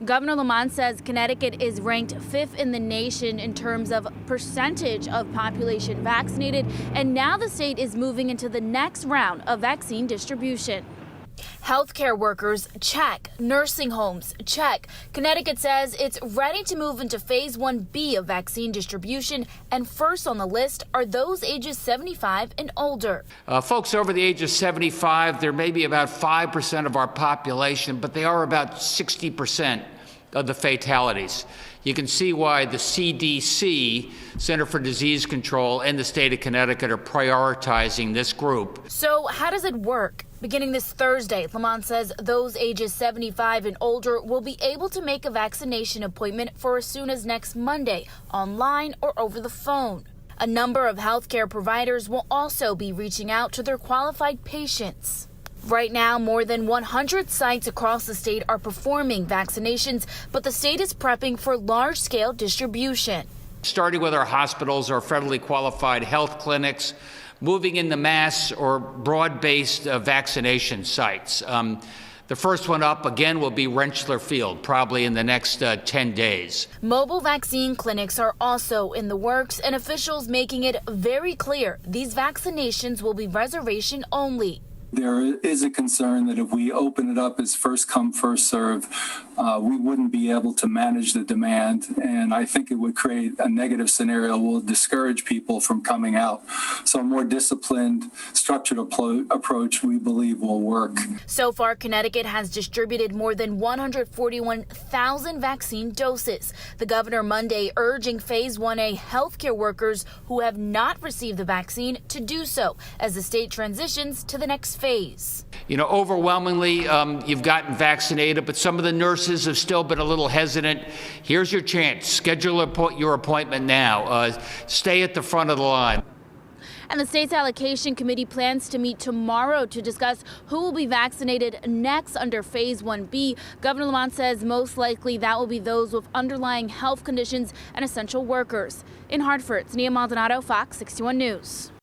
Governor Lamont says Connecticut is ranked 5th in the nation in terms of percentage of population vaccinated, and now the state is moving into the next round of vaccine distribution. Healthcare workers, check. Nursing homes, check. Connecticut says it's ready to move into phase 1B of vaccine distribution, and first on the list are those ages 75 and older. Folks over the age of 75, they're maybe about 5% of our population, but they are about 60% of the fatalities. You can see why the CDC, Center for Disease Control, and the state of Connecticut are prioritizing this group. So how does it work? Beginning this Thursday, Lamont says those ages 75 and older will be able to make a vaccination appointment for as soon as next Monday, online or over the phone. A number of healthcare providers will also be reaching out to their qualified patients. Right now, more than 100 sites across the state are performing vaccinations, but the state is prepping for large-scale distribution. Starting with our hospitals or federally qualified health clinics, moving into mass or broad-based vaccination sites. The first one up, again, will be Rentschler Field, probably in the next 10 days. Mobile vaccine clinics are also in the works, and officials making it very clear these vaccinations will be reservation only. There is a concern that if we open it up as first come, first serve, we wouldn't be able to manage the demand. And I think it would create a negative scenario, will discourage people from coming out. So a more disciplined, structured approach, we believe, will work. So far, Connecticut has distributed more than 141,000 vaccine doses. The governor Monday urging phase 1A healthcare workers who have not received the vaccine to do so as the state transitions to the next phase. You know, overwhelmingly, you've gotten vaccinated, but some of the nurses have still been a little hesitant. Here's your chance. Schedule your appointment now. Stay at the front of the line. And the state's allocation committee plans to meet tomorrow to discuss who will be vaccinated next under phase 1B. Governor Lamont says most likely that will be those with underlying health conditions and essential workers. In Hartford, it's Nia Maldonado, Fox 61 News.